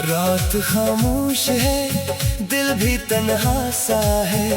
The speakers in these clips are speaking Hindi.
रात खामोश है, दिल भी तन्हा सा है,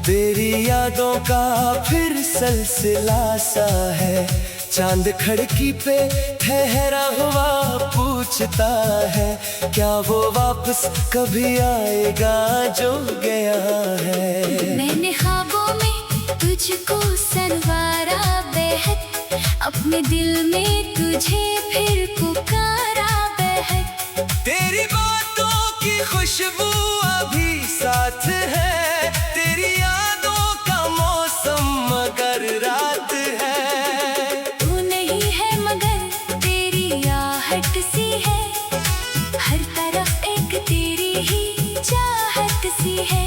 तेरी यादों का फिर सिलसिला सा है। चांद खिड़की पे ठहरा हुआ पूछता है, क्या वो वापस कभी आएगा जो गया है। मैंने ख्वाबों में तुझको संवारा बेहद, अपने दिल में तुझे फिर पुकारा बेहद। तेरी बातों की खुशबू अभी साथ है, तेरी यादों का मौसम मगर रात है। तू नहीं है मगर तेरी आहट सी है, हर तरफ एक तेरी ही चाहत सी है।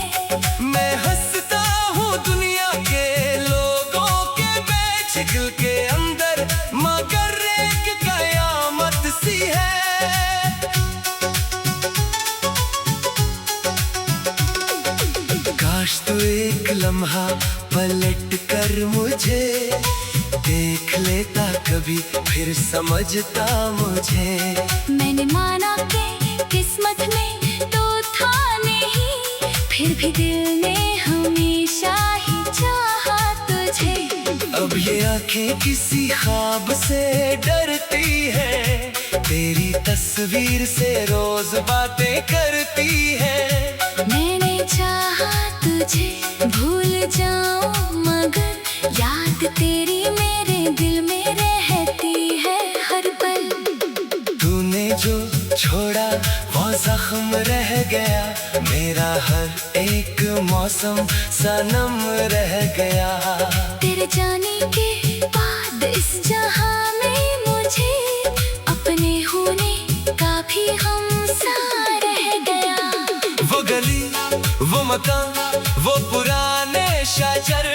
मैं हंसता हूँ दुनिया के लोगों के बीच दिल के अंदर, मगर एक कयामत सी है। काश तू एक लम्हा पलट कर मुझे देख लेता कभी, फिर समझता मुझे। मैंने माना कि किस्मत में तो था नहीं, फिर भी दिल ने हमेशा ही चाहा तुझे। अब ये आंखें किसी ख्वाब से डरती है, तेरी तस्वीर से रोज बातें करती है। मैंने चाहा तुझे भूल जाऊं, मगर याद तेरी मेरे दिल में रहती है हर पल। तूने जो छोड़ा वो जख्म रह गया, मेरा हर एक मौसम सनम रह गया। तेरे जाने के बाद इस जहां में मुझे अपने होने का भी हमसा रह गया। वो गली, वो मकान, वो पुराने शाजर,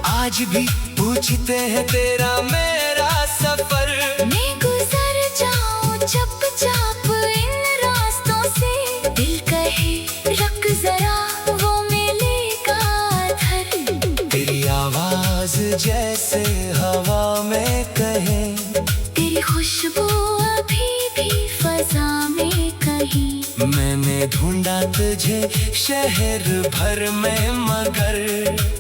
आज भी पूछते हैं तेरा मेरा सफर। मैं गुजर जाऊं चुपचाप इन रास्तों से, दिल कहे रुक जरा वो मिलेगा घर। तेरी आवाज जैसे हवा में कहे, तेरी खुशबू अभी भी फजा में कहीं। मैंने ढूंढा तुझे शहर भर में, मगर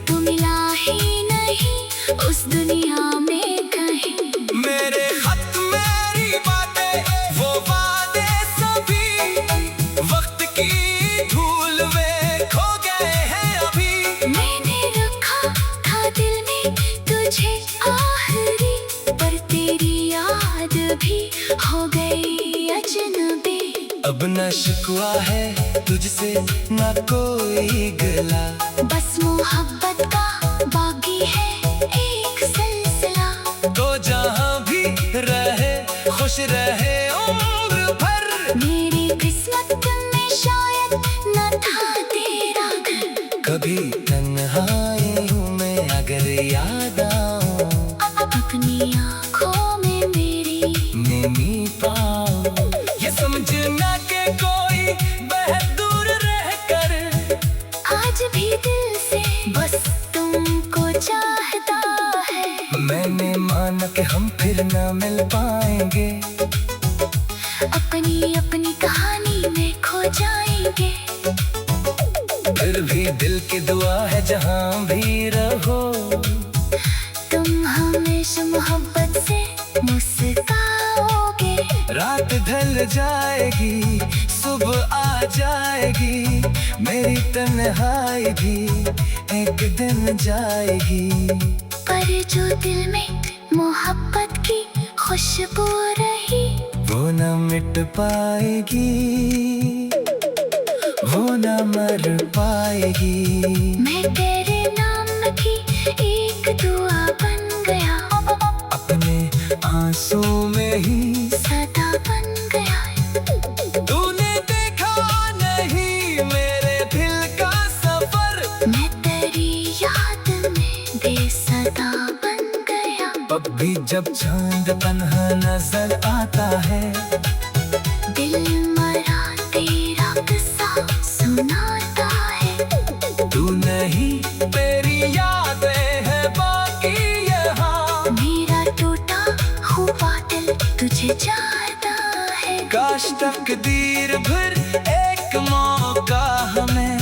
तू मिला ही नहीं उस दुनिया में कहीं। मेरे खत मेरी बातें वो वादे सभी, वक्त की धूल में खो गए हैं अभी। मैंने रखा था दिल में तुझे आखिरी, पर तेरी याद भी हो गई अजनबी। अब न शिकवा है तुझसे न कोई गिला, बस मोहब्बत का बाकी है एक सिलसिला। तो जहाँ भी रहे खुश रहे उम्र भर। मेरी किस्मत में शायद न था तेरा घर, कभी तन्हाई हूँ मैं अगर याद आऊं, अपनी आँखों में मेरी नहीं पाऊं। ये समझना के कोई बहुत दूर रह कर, आज भी दिल से बस तुमको चाहता है। मैंने माना कि हम फिर न मिल पाएंगे, अपनी अपनी कहानी में खो जाएंगे। फिर भी दिल की दुआ है जहाँ भी रहो, तुम हमेशा मोहब्बत से मुस्कुराओगे। रात ढल जाएगी सुबह आ जाएगी, मेरी तन्हाई भी एक दिन जाएगी। पर जो दिल में मोहब्बत की खुशबू रही, वो न मिट पाएगी, वो न मर पाएगी। मैं तेरे नाम की एक दुआ बन गया, अपने आंसू में ही सदा बन गया। तूने देखा नहीं मेरे दिल का सफर, मैं तेरी याद में बेसदा बन गया। अब भी जब चांद तन्हा नजर आता है, दिल मरा तेरा किस्सा सुनाता है। तू नहीं तेरी यादें है बाकी यहाँ, मेरा टूटा हुआ दिल तुझे चाहता है। काश तकदीर भर एक मौका हमें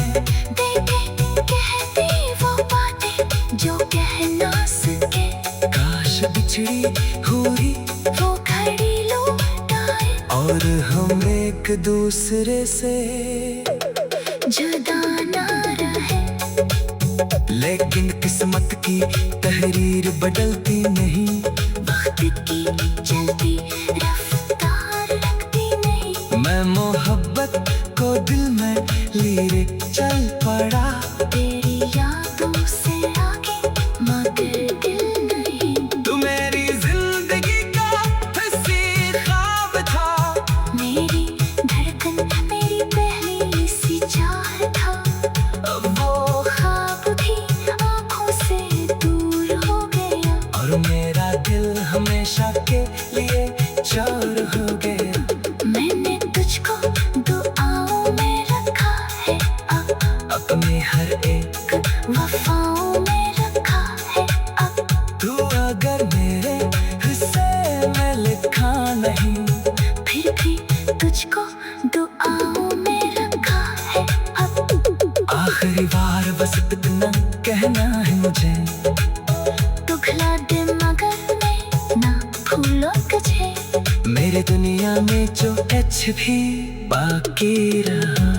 दे दे, कहती वो बातें जो कह ना सके। काश बिछड़ी हुई वो घड़ी लौट आए और हम एक दूसरे से जुदा ना रहे। लेकिन किस्मत की तहरीर बदलती नहीं, वक्त की चलती रफ्तार रखती नहीं। मैं मोहब्बत को दिल में लिए चल पड़ा। तेरी यादों से आगे मगर दिल नहीं। तू मेरी जिंदगी का हंसी ख्वाब था, मेरी धड़कन मेरी पहली सी चाह था। वो ख्वाब भी आँखों से दूर हो गया और मेरा दिल हमेशा के लिए चोर हो गया। मैंने तुझको दुआओं में रखा है, अपने हर एक वफाओं में रखा है। अब तू अगर मेरे हिस्से में लिखा नहीं, फिर भी तुझको दुआओं में रखा है। अब आखिरी बार बस इतना कहना है मुझे, पिघला दे मगर मैं ना भूलो तुझे। मेरी दुनिया में जो कुछ भी बाकी रहा,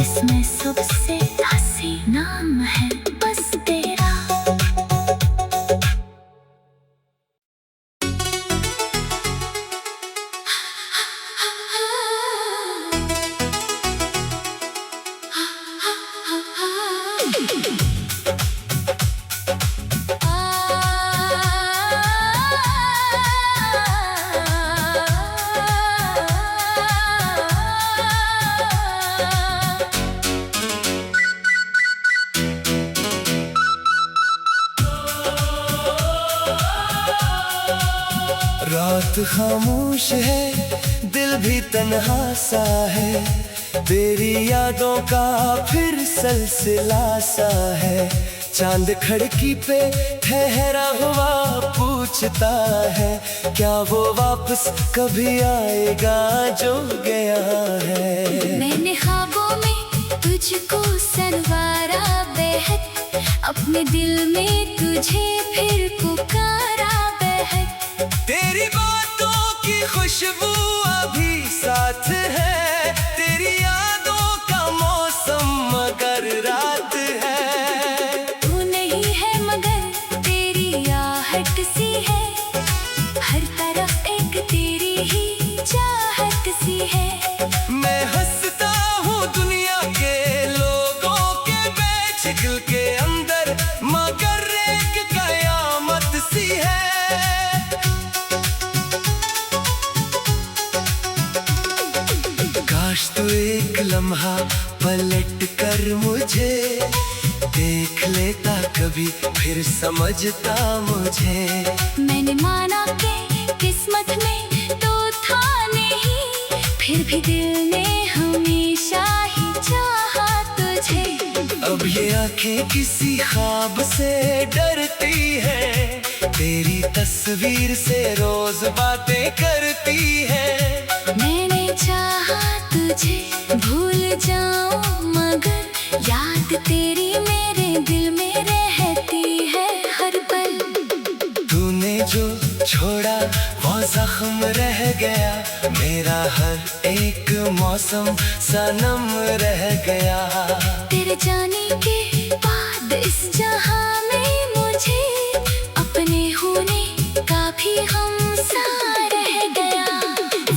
इसमें सबसे हंसी नाम है बस तेरा। रात खामोश है, दिल भी तन्हा सा है, तेरी यादों का फिर सिलसिला सा है। चांद खिड़की पे ठहरा हुआ पूछता है, क्या वो वापस कभी आएगा जो गया है। मैंने ख्वाबों में तुझको संवारा बेहद, अपने दिल में तुझे फिर पुकारा बेहद। तेरी बातों की खुशबू अभी साथ है, तेरी यादों का मौसम मगर रात है। तू नहीं है मगर तेरी आहट सी है, हर तरफ एक तेरी ही चाहत सी है। मैं हंसता हूँ दुनिया के लोगों के बीच, दिल के अंदर मगर एक कयामत सी है। काश तू एक लम्हा पलट कर मुझे देख लेता कभी, फिर समझता मुझे। मैंने माना कि किस्मत में तो था नहीं, फिर भी दिल ने हमेशा ही चाहा तुझे। अब ये आंखें किसी ख्वाब से डरती है, तेरी तस्वीर से रोज बातें करती है। मैंने चाहा तुझे भूल जाऊं मगर याद तेरी मेरे दिल में रहती है हर पल। तूने जो छोड़ा वो जख्म रह गया, मेरा हर एक मौसम सनम रह गया। तेरे जाने के बाद इस जहां में मुझे अपने होने का भी गम सा रह गया।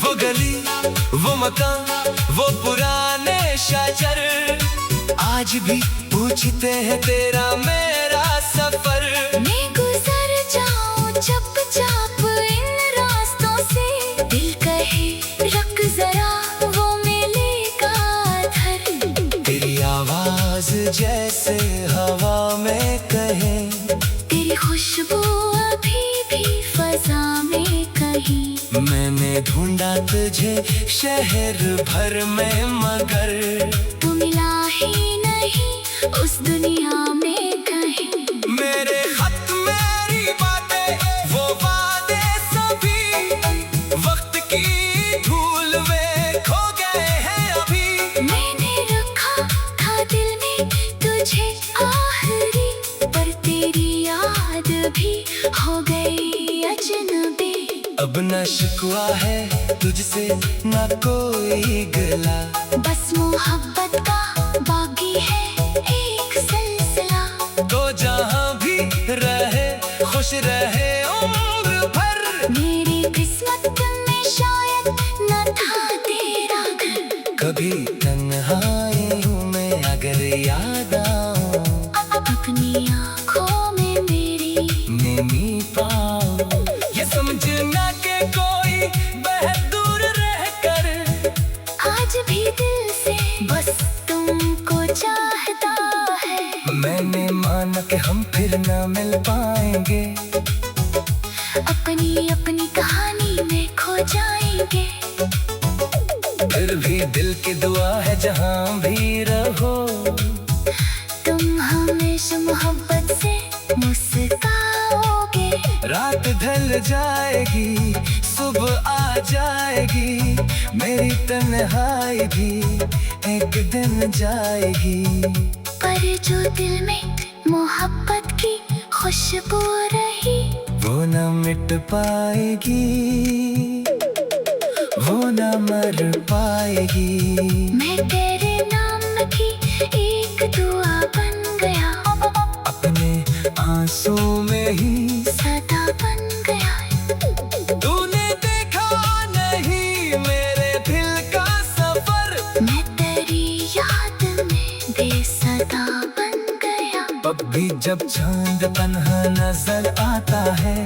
वो गली, वो मकान, वो पुराने शाजर, आज भी पूछते हैं तेरा मेरा सफर। मैं गुजर जाऊं चुपचाप इन रास्तों से, दिल कहे रुक जरा वो मिलेगा घर। तेरी आवाज जैसे हवा में कहे, तेरी खुशबू अभी भी फजा में कहीं। मैंने ढूंढा तुझे शहर भर में मगर तू मिला ही नहीं उस दुनिया में कहीं। मेरे खत मेरी बातें वो वादे सभी वक्त की धूल में ना शिकवा है तुझसे ना कोई गला, बस मोहब्बत का बाकी है एक सिलसिला। तो जहाँ भी रहे खुश रहे उम्र भर, मेरी किस्मत में शायद न था तेरा घर। कभी तन्हाई हूँ मैं अगर याद आऊं, अपनी आँखों में मेरी नेमी पाओ। ये समझना के कोई बहुत दूर रह कर आज भी दिल से बस तुमको चाहता है। मैंने माना कि हम फिर ना मिल पाएंगे, अपनी अपनी कहानी में खो जाएंगे। फिर भी दिल की दुआ है जहाँ भी रहो, तुम हमेशा मोहब्बत से मुस्कुराओगे। रात ढल जाएगी सुबह आ जाएगी, मेरी तन्हाई भी एक दिन जाएगी। पर जो दिल में मोहब्बत की खुशबू रही, वो न मिट पाएगी, वो न मर पाएगी। मैं तेरे नाम की एक दुआ बन गया, अपने आंसू में ही सदा बन गया। तूने देखा नहीं मेरे दिल का सफर, मैं तेरी याद में बेसदा बन गया। अब भी जब चांद तन्हा नजर आता है,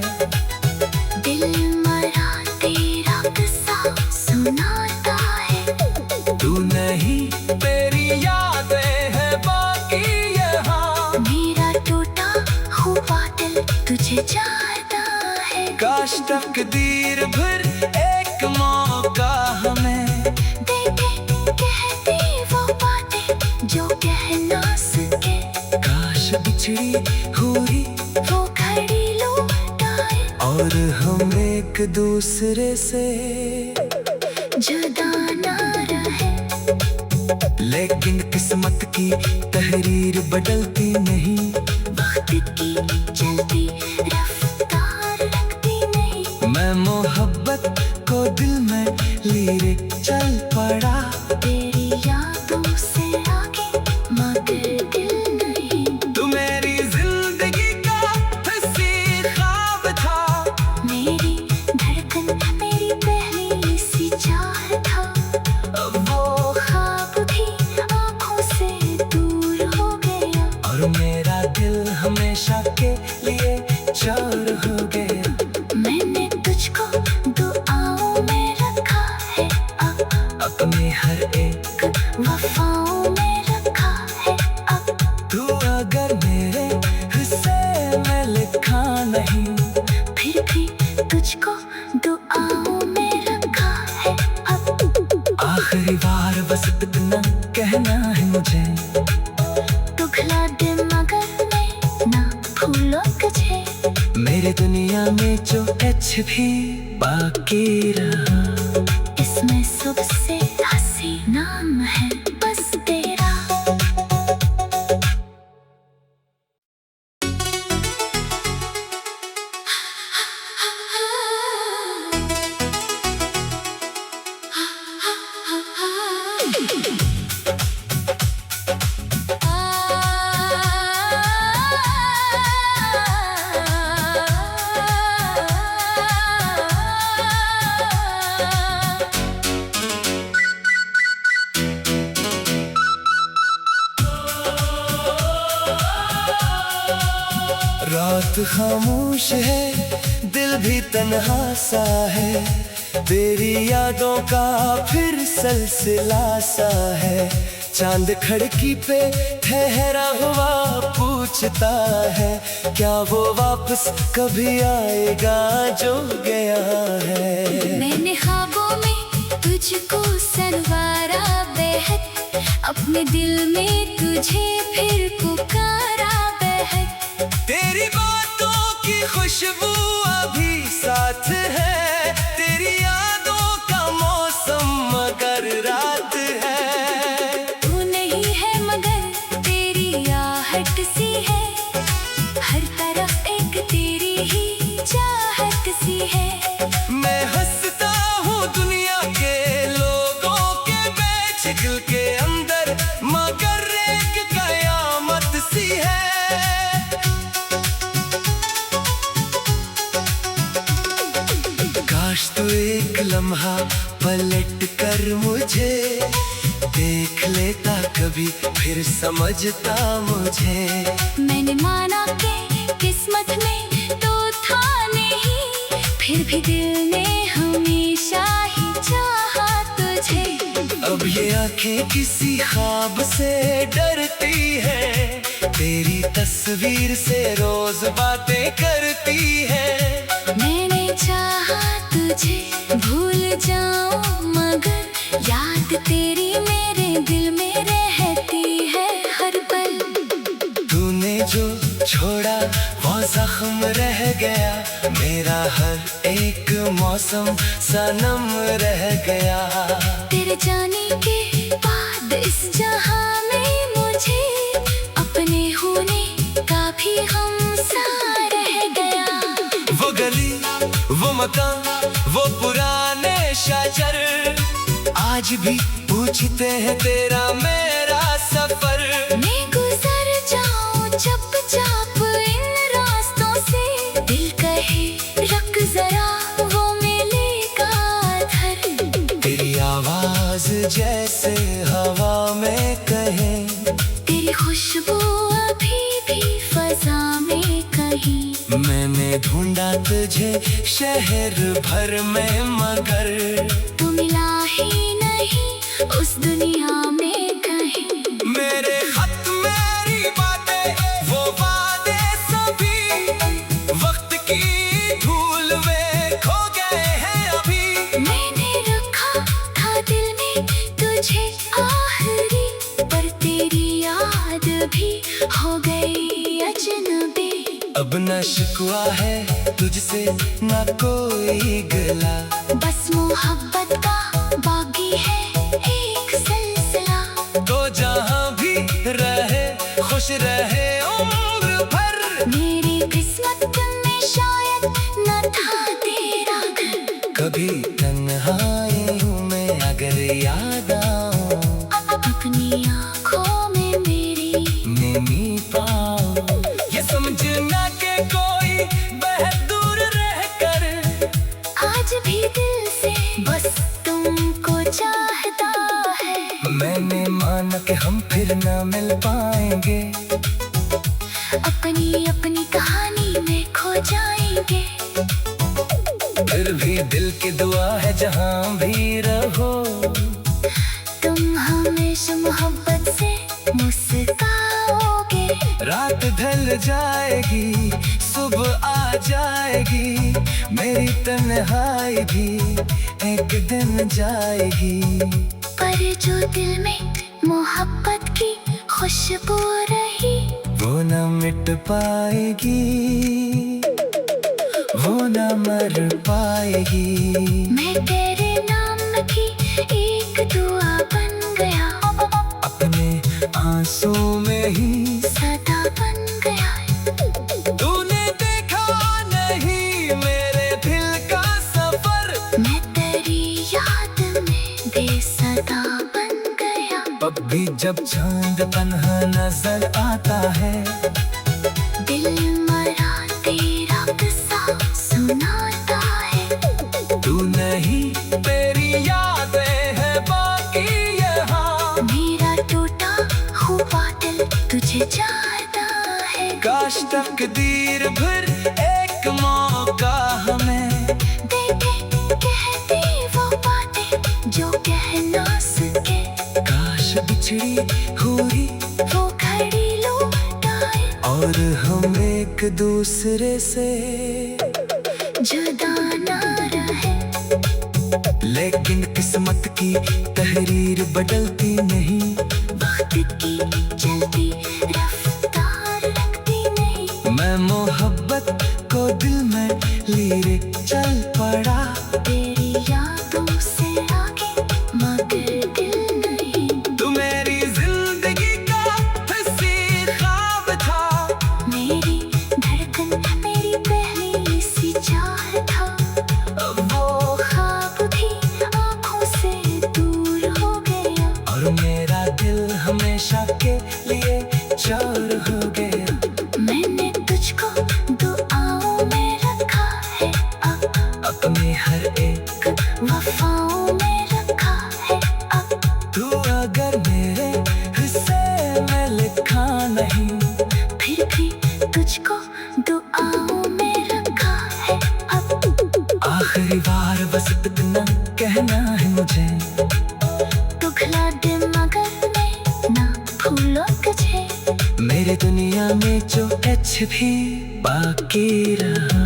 दिल मरा तेरा किस्सा सुनाता है। तू नहीं तेरी यादें है बाकी यहाँ, मेरा टूटा हुआ दिल तुझे चाहता है। काश तकदीर भर एक मौका हमें देखे कहते वो बातें जो कह ना सके, काश बिछड़ी हुई वो घड़ी लौटाए और हम एक दूसरे से जुदा ना रहे। लेकिन किस्मत की तहरीर बदलती नहीं, वक्त की चलती रफ्तार रखती नहीं। मैं मोहब्बत को दिल में लिए चल पड़ा, तेरी यादों से आगे मगर दिल नहीं। तू मेरी जिंदगी का हंसी ख्वाब था, मेरी धड़कन मेरी पहली सी चाह था। वो ख्वाब भी आँखों से दूर हो गया, और मेरा दिल हमेशा के लिए चोर हो गया। मैंने तुझको दुआओं में रखा है, अब अपने हर एक वफाओं में रखा है। अब तू अगर मेरे हिस्से में लिखा नहीं, फिर भी तुझको दुआओं में रखा है। अब आखिरी बार बस इतना कहना है मुझे, पिघला दे मगर मैं ना भूलो तुझे। मेरी दुनिया में जो कुछ भी बाकी रहा, इसमें सबसे हंसी नाम है बस तेरा। रात खामोश है दिल भी तन्हा सा है, तेरी यादों का फिर सिलसिला सा है। चांद खिड़की पे ठहरा हुआ पूछता है, क्या वो वापस कभी आएगा जो गया है। मैंने ख्वाबों में तुझको संवारा बेहद, अपने दिल में तुझे फिर पुकारा बेहद। तेरी बातों की खुशबू अभी साथ है, तेरी यादों का मौसम मगर रात है। तू नहीं है मगर तेरी आहट सी है, हर तरफ एक तेरी ही चाहत सी है। मैं हंस दिल के अंदर मगर एक कयामत सी है। काश तू एक लम्हा पलट कर मुझे देख लेता कभी, फिर समझता मुझे। मैंने माना कि किस्मत में तो था नहीं, फिर भी दिल ने हमेशा ही चाहा तुझे। अब ये आंखें किसी ख्वाब से डरती है, तेरी तस्वीर से रोज बातें करती है। मैंने चाहा तुझे भूल जाऊं मगर याद तेरी मेरे दिल में रहती है हर पल। तूने जो छोड़ा वो जख्म रह गया, मेरा हर एक मौसम सनम रह गया। तेरे जाने के बाद इस जहां में मुझे अपने होने का भी गमसा रह गया। वो गली, वो मकान, वो पुराने शाजर आज भी पूछते हैं तेरा मेरा सफर। मैं गुजर जाऊं चुपचाप इन रास्तों से, दिल कहे रुक जरा वो मिलेगा घर। तेरी आवाज जैसे हवा में कहे, तेरी खुशबू अभी भी फजा में कहीं। मैंने ढूंढा तुझे शहर भर में मगर तू मिला ही नहीं उस दुनिया में कहीं। मेरे खत मेरी बातें वो वादे सभी वक्त की धूल में खो गए हैं अभी। मैंने रखा था दिल में तुझे आखिरी, पर तेरी याद भी हो गई अजनबी। अब न शिकवा है तुझसे न कोई गिला, बस मोहब्बत का बाकी है एक सिलसिला। तो जहाँ भी रहे खुश रहे उम्र भर। मेरी किस्मत में शायद न था तेरा घर। कभी तन्हाई हूँ मैं अगर याद आऊं, अपनी आँखों में मेरी नैनी पाऊं। ये समझना के कोई बहुत दूर रहकर आज भी दिल से बस तुमको चाहता है। मैंने माना कि हम फिर ना मिल पाएंगे, अपनी अपनी कहानी में खो जाएंगे। फिर भी दिल की दुआ है जहाँ भी रहो, तुम हमेशा मोहब्बत से मुस्कुराओगे। रात ढल जाएगी सुबह आ जाएगी, मेरी तन्हाई भी एक दिन जाएगी। पर जो दिल में मोहब्बत की खुशबू रही, वो न मिट पाएगी, वो न मर पाएगी। मैं तेरे नाम की एक दुआ बन गया, अपने आंसू में ही सदा बन गया। तूने देखा नहीं मेरे दिल का सफर, मैं तेरी याद में बेसदा बन गया। अब भी जब चांद तन्हा नजर आता है, दिल मरा तेरा किस्सा सुनाता है। तू नहीं तेरी यादें है बाकी यहाँ। मेरा टूटा हुआ दिल तुझे चाहता है। काश तकदीर भर एक मौका हमें देखे कहती वो बातें जो कह ना सके। काश बिछड़ी हुई वो घड़ी लौटाए और हम एक दूसरे से जुदा ना रहे। लेकिन किस्मत की तहरीर बदलती नहीं, वक्त की चलती रफ्तार रखती नहीं। मैं मोहब्बत को दिल में लिए चल पड़ा। तेरी यादों से आगे मगर दिल नहीं। तू मेरी जिंदगी का हंसी ख्वाब था, मेरी धड़कन मेरी पहली सी चाह था। वो ख्वाब भी आँखों से दूर हो गया। और चार हो गया। मैंने तुझको दुआओं में रखा है, अपने हर एक वफाओं में रखा है। अब तू अगर मेरे हिस्से में लिखा नहीं, फिर भी तुझको दुआओं में रखा है। अब आखिरी बार बस इतना कहना है मुझे, पिघला दे मगर मैं ना भूलो तुझे। मेरी दुनिया में जो एच भी बाकी रहा,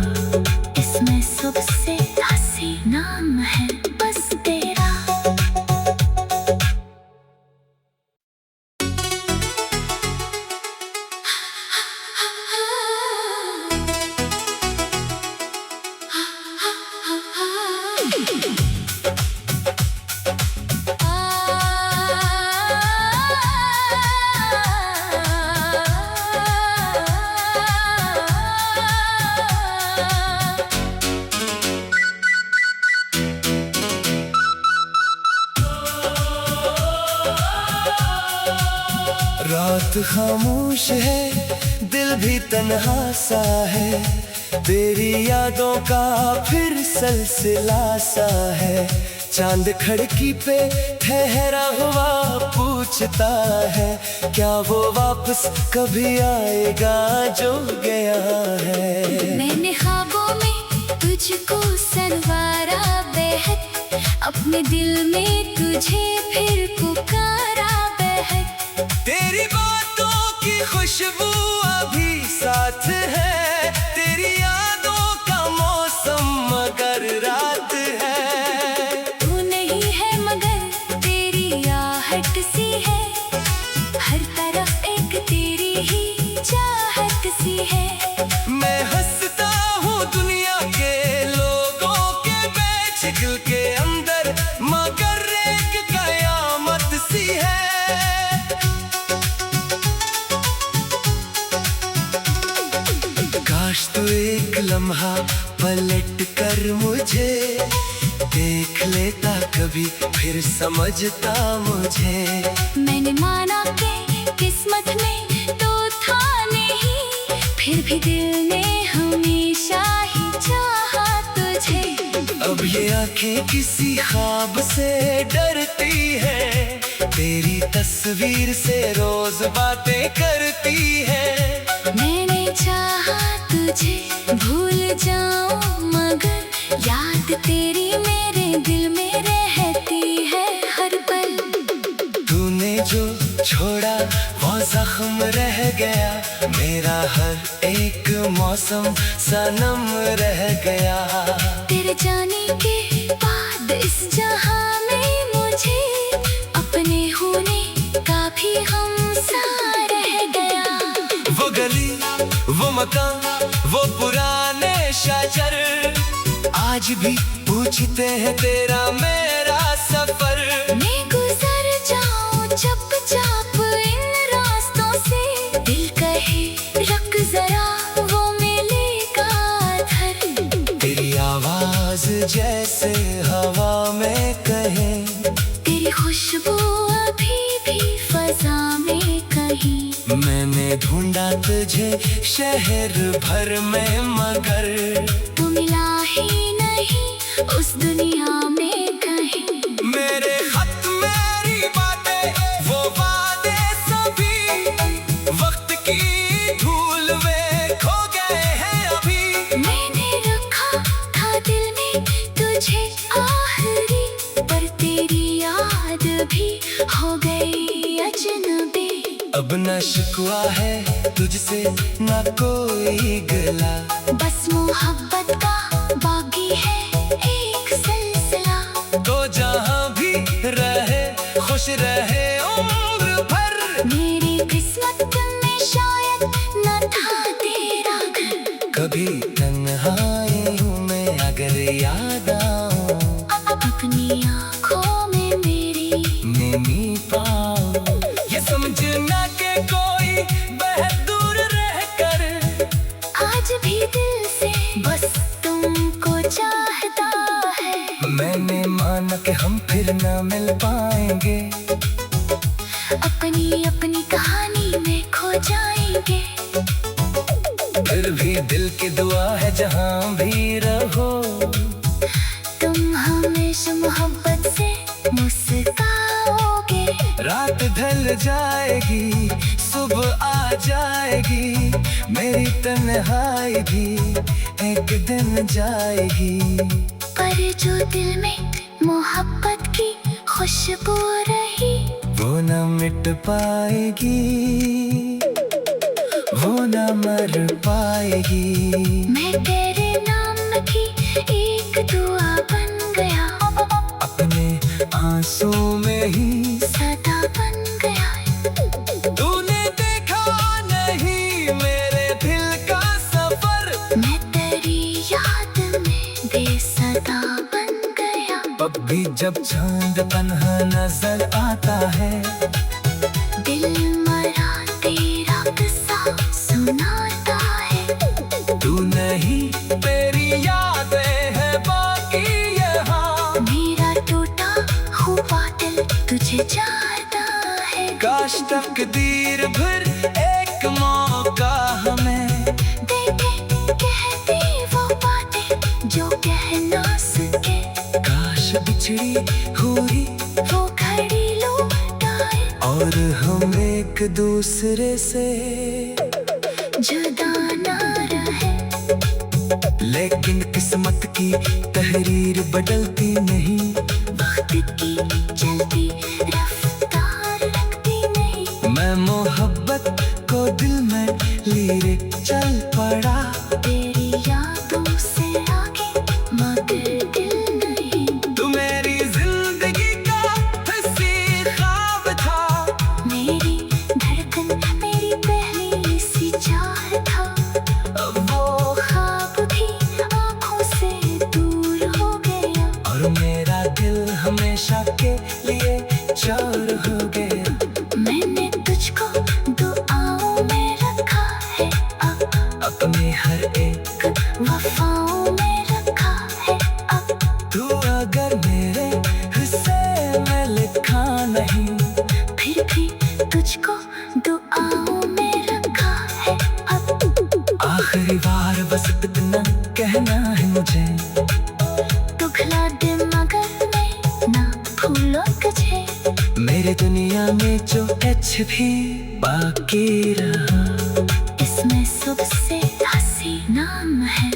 इसमें सबसे हंसी नाम है बस तेरा। रात खामोश है, दिल भी तन्हा सा है, तेरी यादों का फिर सिलसिला सा है। चांद खिड़की पे ठहरा हुआ पूछता है, क्या वो वापस कभी आएगा जो गया है। मैंने ख्वाबों में तुझको संवारा बेहद, अपने दिल में तुझे फिर पुकारा बेहद। तेरी बातों की खुशबू अभी साथ है, तेरी यादों का मौसम मगर रात है। तू नहीं है मगर तेरी आहट सी है, हर तरफ एक तेरी ही चाहत सी है। मैं हंसता हूँ दुनिया के लोगों के बीच दिल के अंदर, मगर एक कयामत सी है। काश तू एक लम्हा पलट कर मुझे देख लेता, कभी फिर समझता मुझे। मैंने माना कि किस्मत में तो था नहीं, फिर भी दिल ने हमेशा ही चाहा तुझे। अब ये आंखें किसी ख्वाब से डरती है, तेरी तस्वीर से रोज बातें करती है। मैंने चाहा तुझे भूल जाऊं, मगर याद तेरी मेरे दिल में रहती है हर पल। तूने जो छोड़ा वो जख्म रह गया, मेरा हर एक मौसम सनम रह गया। तेरे जाने के बाद इस जहां में मुझे अपने होने का भी गमसा रह गया। वो गली, वो मकान, वो पुराने शाजर, आज भी पूछते हैं तेरा मेरा सफर। मैं गुजर जाऊं चुपचाप इन रास्तों से, दिल कहे रुक जरा वो मिलेगा धर। तेरी आवाज जैसे हवा में कहे, तेरी खुशबू अभी भी फजा में कहीं। मैंने ढूंढा तुझे शहर भर में, मगर तू मिला ही नहीं उस दुनिया में कहीं। मेरे खत, मेरी बातें, वो वादे सभी वक्त की धूल में खो गए हैं अभी। मैंने रखा था दिल में तुझे आखिरी, पर तेरी याद भी हो गई अजनबी। अब न शिकवा है तुझसे न कोई गिला, बस मोहब्बत का बाकी है एक सिलसिला। तो जहाँ भी रहे खुश रहे उम्र भर। मेरी किस्मत में शायद न था तेरा घर, कभी तन्हाई हूँ मैं अगर याद आऊं, अपनी आँखों में मेरी नहीं पाऊं। ये समझना के कोई बहुत दूर रह कर, आज भी दिल से बस तुमको चाहता है। मैंने माना कि हम फिर न मिल पाएंगे, अपनी अपनी कहानी में खो जाएंगे। फिर भी दिल की दुआ है जहाँ भी रहो, तुम हमेशा मोहब्बत से मुस्कुराओगे। रात ढल जाएगी सुबह आ जाएगी, मेरी तन्हाई भी एक दिन जाएगी। पर जो दिल में मोहब्बत की खुशबू रही, वो न मिट पाएगी, वो न मर पाएगी। मैं तेरे नाम की एक दुआ बन गया, अपने आंसू में ही सदा बन गया। तूने देखा नहीं मेरे दिल का सफर, मैं तेरी याद में बेसदा बन गया। अब भी जब चांद तन्हा नजर आता है, दिल मरा तेरा किस्सा सुनाता है। तू नहीं तेरी यादें है बाकी यहाँ, मेरा टूटा हुआ दिल तुझे चाहता है। काश तकदीर भर एक मौका हमें देखे कहती वो बातें जो कह ना सके। काश बिछड़ी हुई वो घड़ी लौट आए, और हम एक दूसरे से जुदा ना रहे। लेकिन किस्मत की तहरीर बदलती नहीं, वक्त की चलती रफ्तार रखती नहीं। मैं मोहब्बत को दिल में लिए चल पड़ा। तेरी यादों से आगे मगर दिल नहीं। तू मेरी जिंदगी का हंसी ख्वाब था, मेरी धड़कन मेरी पहली सी चाह था। वो ख्वाब भी आँखों से दूर हो गया, और मेरा दिल हमेशा के लिए चोर हो गया। मैंने तुझको दुआओं में रखा है, अपने हर एक वफाओं में रखा है। अब तू अगर मेरे हिस्से में लिखा नहीं, फिर भी तुझको दुआओं में रखा है। अब आखिरी बार बस इतना कहना है मुझे, पिघला दे मगर मैं ना भूलो तुझे। मेरी दुनिया में जो कुछ भी बाकी रहा, इसमें सबसे हंसी नाम है